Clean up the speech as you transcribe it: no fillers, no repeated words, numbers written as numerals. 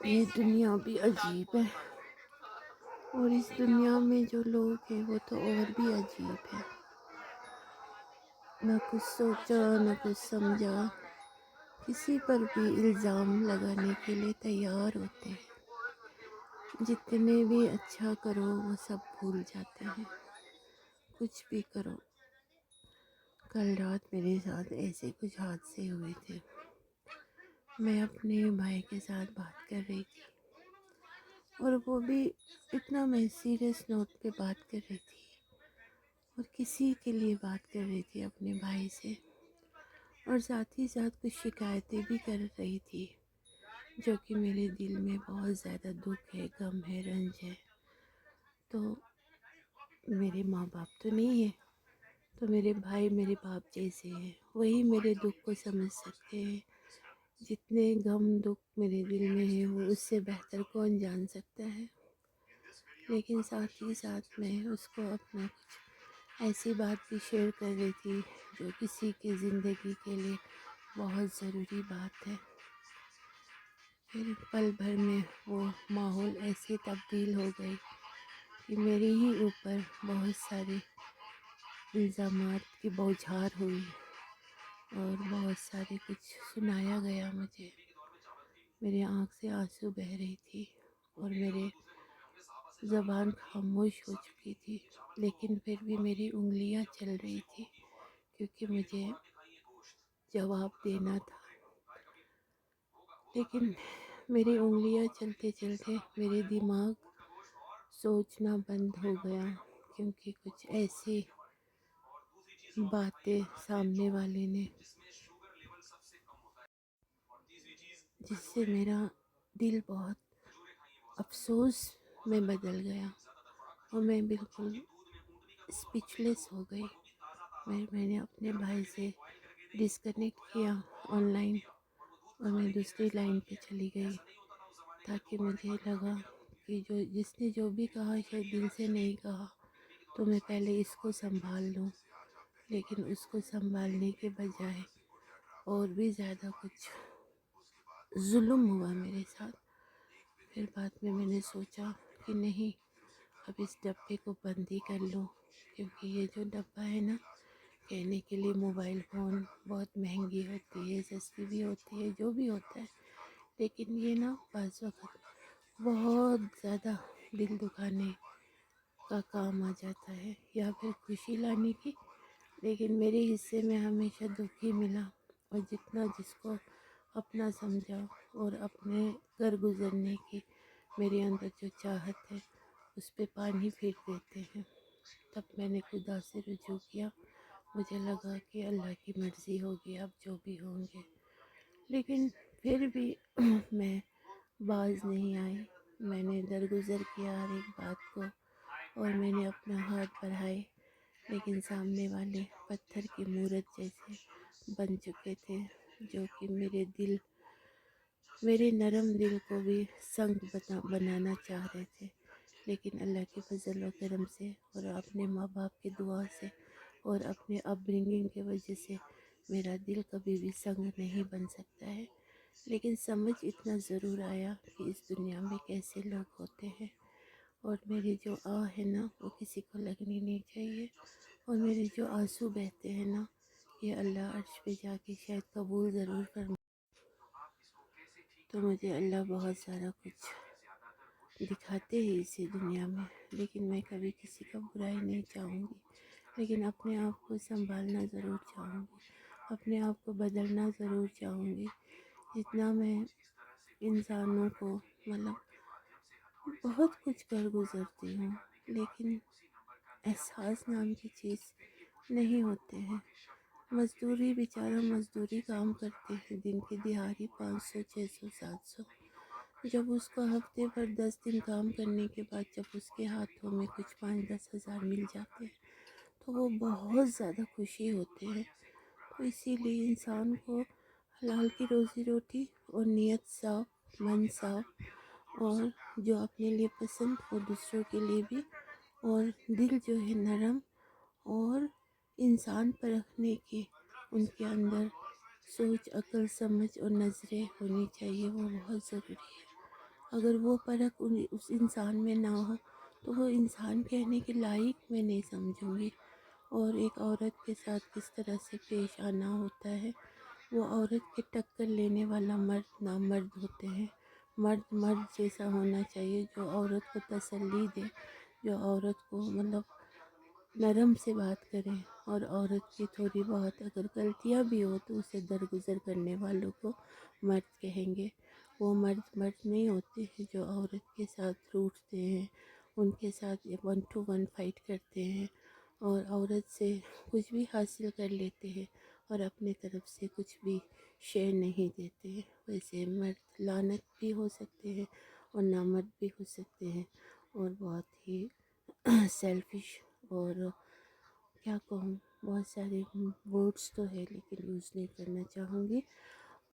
یہ دنیا بھی عجیب ہے، اور اس دنیا میں جو لوگ ہیں وہ تو اور بھی عجیب ہے۔ نہ کچھ سوچا نہ کچھ سمجھا، کسی پر بھی الزام لگانے کے لیے تیار ہوتے ہیں۔ جتنے بھی اچھا کرو وہ سب بھول جاتے ہیں، کچھ بھی کرو۔ کل رات میرے ساتھ ایسے کچھ حادثے ہوئے تھے۔ میں اپنے بھائی کے ساتھ بات کر رہی تھی، اور وہ بھی اتنا، میں سیریس نوٹ پہ بات کر رہی تھی اور کسی کے لیے بات کر رہی تھی اپنے بھائی سے، اور ساتھ ہی ساتھ کچھ شکایتیں بھی کر رہی تھی، جو کہ میرے دل میں بہت زیادہ دکھ ہے، غم ہے، رنج ہے۔ تو میرے ماں باپ تو نہیں ہے، تو میرے بھائی میرے باپ جیسے ہیں، وہی میرے دکھ کو سمجھ سکتے ہیں۔ جتنے غم دکھ میرے دل میں ہے وہ اس سے بہتر کون جان سکتا ہے۔ لیکن ساتھ ہی ساتھ میں اس کو اپنا کچھ ایسی بات بھی شیئر کر رہی تھی جو کسی کی زندگی کے لیے بہت ضروری بات ہے۔ پھر پل بھر میں وہ ماحول ایسے تبدیل ہو گئی کہ میرے ہی اوپر بہت سارے الزامات کی بوچھار ہوئی، اور بہت سارے کچھ سنایا گیا مجھے۔ میرے آنکھ سے آنسو بہہ رہی تھی، اور میرے زبان خاموش ہو چکی تھی، لیکن پھر بھی میری انگلیاں چل رہی تھی، کیونکہ مجھے جواب دینا تھا۔ لیکن میری انگلیاں چلتے چلتے میرے دماغ سوچنا بند ہو گیا، کیونکہ کچھ ایسی باتیں سامنے والے نے، جس سے میرا دل بہت افسوس میں بدل گیا، اور میں بالکل اسپیچلیس ہو گئی۔ میں نے اپنے بھائی سے ڈسکنیکٹ کیا آن لائن، اور میں دوسری لائن پہ چلی گئی، تاکہ مجھے لگا کہ جس نے جو بھی کہا شاید دل سے نہیں کہا، تو میں پہلے اس کو سنبھال لوں۔ لیکن اس کو سنبھالنے کے بجائے اور بھی زیادہ کچھ ظلم ہوا میرے ساتھ۔ پھر بعد میں نے سوچا کہ نہیں، اب اس ڈبے کو بند ہی کر لوں، کیونکہ یہ جو ڈبہ ہے نا، کہنے کے لیے موبائل فون بہت مہنگی ہوتی ہے، سستی بھی ہوتی ہے، جو بھی ہوتا ہے، لیکن یہ نا بعض وقت بہت زیادہ دل دکھانے کا کام آ جاتا ہے، یا پھر خوشی لانے کی۔ لیکن میرے حصے میں ہمیشہ دکھ ہی ملا، اور جتنا جس کو اپنا سمجھا اور اپنے گھر گزرنے کی میرے اندر جو چاہت ہے اس پہ پانی پھیر دیتے ہیں۔ تب میں نے خدا سے رجوع کیا، مجھے لگا کہ اللہ کی مرضی ہوگی، اب جو بھی ہوں گے۔ لیکن پھر بھی میں باز نہیں آئی، میں نے درگزر کیا ہر ایک بات کو، اور میں نے اپنا ہاتھ بڑھائے، لیکن سامنے والے پتھر کی مورت جیسے بن چکے تھے، جو کہ میرے نرم دل کو بھی سنگ بنانا چاہ رہے تھے۔ لیکن اللہ کے فضل و کرم سے، اور اپنے ماں باپ کی دعا سے، اور اپنے اپ برنگنگ کی وجہ سے میرا دل کبھی بھی سنگ نہیں بن سکتا ہے۔ لیکن سمجھ اتنا ضرور آیا کہ اس دنیا میں کیسے لوگ ہوتے ہیں، اور میری جو آہ ہے نا وہ کسی کو لگنی نہیں چاہیے، اور میرے جو آنسو بہتے ہیں نا، یہ اللہ عرش پہ جا کے شاید قبول ضرور فرمائے۔ تو مجھے اللہ بہت سارا کچھ دکھاتے ہیں اسی دنیا میں، لیکن میں کبھی کسی کا برائی نہیں چاہوں گی، لیکن اپنے آپ کو سنبھالنا ضرور چاہوں گی، اپنے آپ کو بدلنا ضرور چاہوں گی۔ جتنا میں انسانوں کو بہت کچھ کر گزرتی ہوں، لیکن احساس نام کی چیز نہیں ہوتے ہیں۔ مزدوری، بیچارہ مزدوری کام کرتے ہیں، دن کی دہاڑی 500 600 700، جب اس کو ہفتے پر 10 دن کام کرنے کے بعد جب اس کے ہاتھوں میں کچھ 5-10 ہزار مل جاتے ہیں تو وہ بہت زیادہ خوشی ہوتے ہیں۔ تو اسی لیے انسان کو حلال کی روزی روٹی، اور نیت صاف، من صاف، اور جو اپنے لیے پسند اور دوسروں کے لیے بھی، اور دل جو ہے نرم، اور انسان پرکھنے کی ان کے اندر سوچ، عقل، سمجھ اور نظریں ہونی چاہیے، وہ بہت ضروری ہے۔ اگر وہ پرکھ اس انسان میں نہ ہو تو وہ انسان کہنے کے لائق میں نہیں سمجھوں گی۔ اور ایک عورت کے ساتھ کس طرح سے پیش آنا ہوتا ہے، وہ عورت کے ٹکر لینے والا مرد نامرد ہوتے ہیں۔ مرد مرد جیسا ہونا چاہیے، جو عورت کو تسلی دے، جو عورت کو نرم سے بات کرے، اور عورت کی تھوڑی بہت اگر غلطیاں بھی ہو تو اسے درگزر کرنے والوں کو مرد کہیں گے۔ وہ مرد مرد نہیں ہوتے ہیں جو عورت کے ساتھ روٹھتے ہیں، ان کے ساتھ 1 to 1 فائٹ کرتے ہیں، اور عورت سے کچھ بھی حاصل کر لیتے ہیں اور اپنے طرف سے کچھ بھی شیئر نہیں دیتے۔ ویسے مرد لعنت بھی ہو سکتے ہیں اور نامرد بھی ہو سکتے ہیں، اور بہت ہی سیلفش، اور کیا کہوں، بہت سارے ورڈس تو ہے لیکن یوز نہیں کرنا چاہوں گی۔